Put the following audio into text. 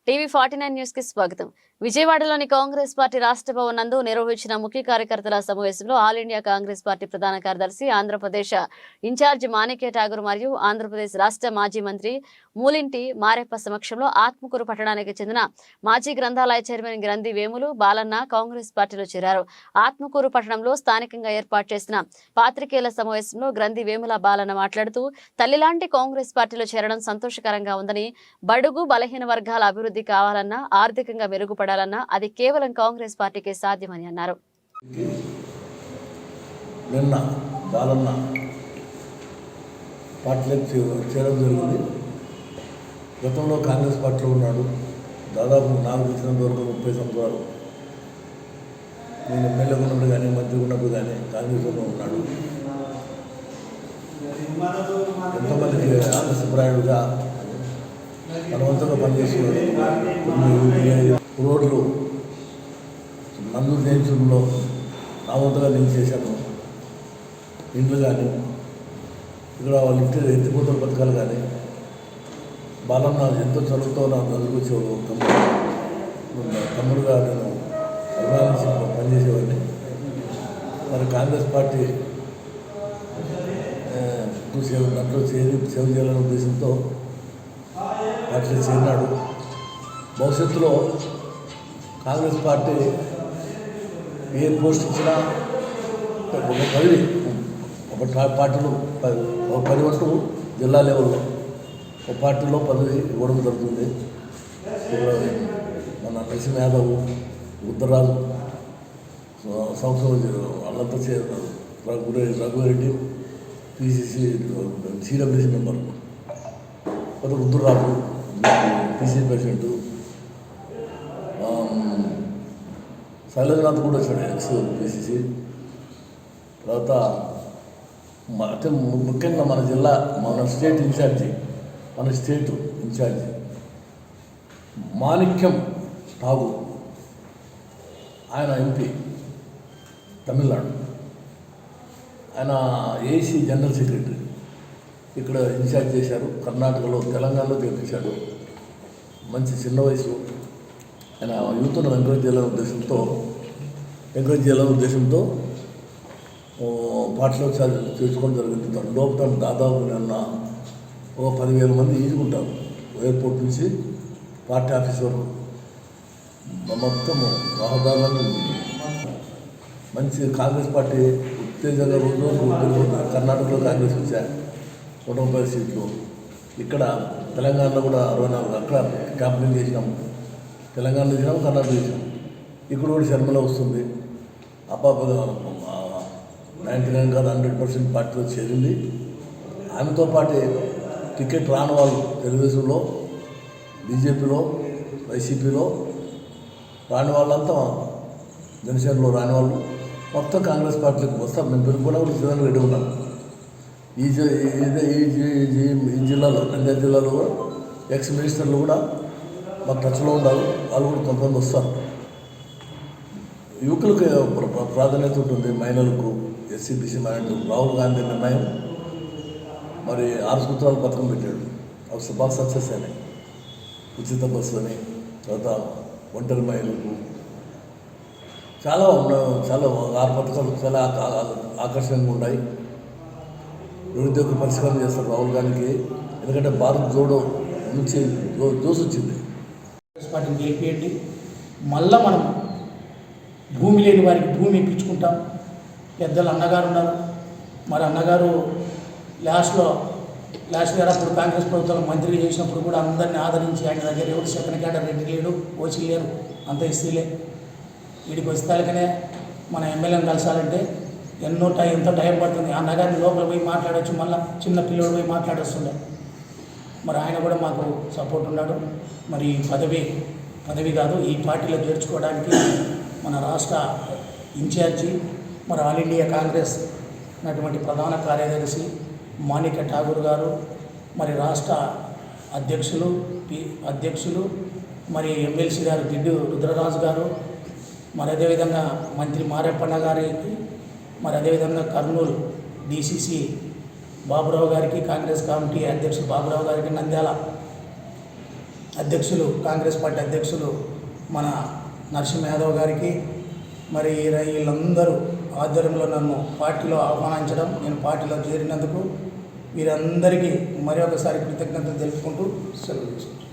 టీవీ49 news కి స్వాగతం. విజయవాడలోని కాంగ్రెస్ పార్టీ రాష్ట్ర భవన్ నందు నిర్వహించిన ముఖ్య కార్యకర్తల సమావేశంలో ఆల్ ఇండియా కాంగ్రెస్ పార్టీ ప్రధాన కార్యదర్శి, ఆంధ్రప్రదేశ్ ఇన్ఛార్జి మాణిక్య ఠాగూర్ మరియు ఆంధ్రప్రదేశ్ రాష్ట్ర మాజీ మంత్రి మూలింటి మారెప్ప సమక్షంలో ఆత్మకూరు పట్టణానికి చెందిన మాజీ గ్రంథాలయ చైర్మన్ గ్రంథి వేములు బాలన్న కాంగ్రెస్ పార్టీలో చేరారు. ఆత్మకూరు పట్టణంలో స్థానికంగా ఏర్పాటు చేసిన పాత్రికేయుల సమావేశంలో గ్రంథి వేముల బాలన్న మాట్లాడుతూ, తల్లిలాంటి కాంగ్రెస్ పార్టీలో చేరడం సంతోషకరంగా ఉందని, బడుగు బలహీన వర్గాల అభివృద్ధి కావాలన్నా, ఆర్థికంగా మెరుగుపడాలన్నా అది కేవలం కాంగ్రెస్ పార్టీకే సాధ్యమని అన్నారు. నిన్న బాలన్న పార్టీలోకి చేరడం జరిగింది. గతంలో కాంగ్రెస్ పార్టీలో ఉన్నాడు. దాదాపు నాకు తెలిసినంత వరకు 30 సంవత్సరాలు నేను ఎమ్మెల్యే ఉన్నప్పుడు కానీ, మంత్రి ఉన్నప్పుడు కానీ కాంగ్రెస్లో ఉన్నాడు. ఎంతోమందికి ఆదర్శప్రాయుడుగా బలవంతంగా పనిచేస్తున్నాడు. రోడ్లు మందు నేర్చులో నా వంతుగా నేను చేశాను. ఇండ్లు కానీ, ఇక్కడ వాళ్ళు ఎత్తిపోతల పథకాలు కానీ, బాలన్న ఎంతో చదువుతో నాకు చదువుకొచ్చేవాడు. తమ్ముడుగా నేను అభిమానించి పనిచేసేవాడిని. మరి కాంగ్రెస్ పార్టీ దాంట్లో సేవ చేయాలనే ఉద్దేశంతో పార్టీలో చేరినాడు. భవిష్యత్తులో కాంగ్రెస్ పార్టీ ఏ పోస్ట్ ఇచ్చినా ఒక పదవి, ఒక పార్టీలో 10 వంటూ జిల్లా లెవెల్లో ఒక పార్టీలో పదవి ఇవ్వడం జరుగుతుంది. మన నరసింహ యాదవ్, ఉత్తరాజు సంవత్సరం వాళ్ళంతా చేరుతారు. రఘురెడ్డి పిసిసి సిడబ్ల్యూసి మెంబర్, తర్వాత రుద్రరాజు పిసిసి ప్రెసిడెంటు, శైలేంద్రనాథ్ కూడా వచ్చాడు ఎక్స్ పిసిసి. తర్వాత అంటే ముఖ్యంగా మన జిల్లా, మన స్టేట్ ఇన్ఛార్జి మాణిక్యం ఠాగూర్, ఆయన ఎంపీ తమిళనాడు. ఆయన ఏసీ జనరల్ సెక్రటరీ ఇక్కడ ఇన్ఛార్జ్ చేశారు. కర్ణాటకలో, తెలంగాణలో గెలిపించాడు. మంచి చిన్న వయసు. ఆయన యూత్ను ఎంకరేజ్ చేయాలనే ఉద్దేశంతో పార్టీలో చేర్చుకోవడం జరిగింది. లోపల దాదాపు నిన్న ఒక 10,000 మంది ఈదుకుంటారు. ఎయిర్పోర్ట్ నుంచి పార్టీ ఆఫీస్ వరకు మొత్తము రహదారులను మంచి కాంగ్రెస్ పార్టీ ఉత్తేజంగా రోజు కర్ణాటకలో కాంగ్రెస్ వచ్చారు 130 సీట్లు. ఇక్కడ తెలంగాణలో కూడా 64, అక్కడ క్యాంపెయిన్ చేసినాం. తెలంగాణ చేసినాం, కర్ణాటక చేసినాం. ఇక్కడ కూడా శర్మల వస్తుంది. అపాపగా 99 కాదు 100% పార్టీలో చేరింది. ఆమెతో పాటు టికెట్ రాని వాళ్ళు తెలుగుదేశంలో, బీజేపీలో, వైసీపీలో రాని వాళ్ళంతా, జనసేనలో రాని వాళ్ళు మొత్తం కాంగ్రెస్ పార్టీకి వస్తాం. మేము పిలుపుకున్నా కూడా సిద్ధంగా రెడీ ఉన్నాం. ఈ జిల్లాలో, నంద్యాల జిల్లాలో కూడా ఎక్స్ మినిస్టర్లు కూడా మాకు టచ్లో ఉన్నారు. వాళ్ళు కూడా కొంతమంది వస్తారు. యువకులకు ప్రాధాన్యత ఉంటుంది, మహిళలకు, ఎస్సీ/బీసీ మైనారిటీ. రాహుల్ గాంధీ నిర్ణయం, మరి 6 సూత్రాల పథకం పెట్టాడు. అవి బాగా సక్సెస్ అయినాయి. ఉచిత బస్సు అని, తర్వాత ఒంటరి మహిళలకు చాలా 6 పథకాలు చాలా ఆకర్షణీయంగా ఉన్నాయి. నిరుద్యోగ పరిష్కారం చేస్తారు రాహుల్ గాంధీకి. ఎందుకంటే భారత్ జోడో నుంచి జోస్ వచ్చింది. కాంగ్రెస్ పార్టీని గెలిపియండి. మళ్ళీ మనం భూమి లేని వారికి భూమి ఇప్పించుకుంటాం. పెద్దలు అన్నగారు ఉన్నారు. మరి అన్నగారు లాస్ట్ ఇయర్ అప్పుడు కాంగ్రెస్ ప్రభుత్వం మంత్రి చేసినప్పుడు కూడా అందరినీ ఆదరించి, ఆయన దగ్గర ఎవరు సెకండ్ క్యాడర్ రెడ్డి లేడు, ఓసీ లేరు, అంత ఎస్సీలే. వీడికి వస్తాలకనే మన ఎమ్మెల్యేని కలిసాలంటే ఎంతో టైం పడుతుంది. అన్నగారిని లోపల పోయి మాట్లాడవచ్చు, మళ్ళీ చిన్న పిల్లడు పోయి మాట్లాడొస్తుండే. మరి ఆయన కూడా మాకు సపోర్ట్ ఉన్నాడు. మరి పదవి కాదు, ఈ పార్టీలో చేర్చుకోవడానికి మన రాష్ట్ర ఇన్ఛార్జి, మరి ఆల్ ఇండియా కాంగ్రెస్ అటువంటి ప్రధాన కార్యదర్శి మాణిక్య ఠాగూర్ గారు, మరి రాష్ట్ర అధ్యక్షులు మరి ఎమ్మెల్సీ గారు గిడ్డు రుద్రరాజు గారు, మరి అదేవిధంగా మంత్రి మారెప్పన్న గారికి, మరి అదేవిధంగా కర్నూలు డిసిసి బాబురావు గారికి, కాంగ్రెస్ కమిటీ అధ్యక్షుడు బాబురావు గారికి, నంద్యాల అధ్యక్షులు కాంగ్రెస్ పార్టీ అధ్యక్షులు మన నరసింహ యాదవ్ గారికి మరి వీళ్ళందరూ ఆధ్వర్యంలో నన్ను పార్టీలో ఆహ్వానించడం, నేను పార్టీలో చేరినందుకు వీరందరికీ మరి ఒకసారి కృతజ్ఞతలు తెలుపుకుంటూ సెలవు తీసుకుంటాను.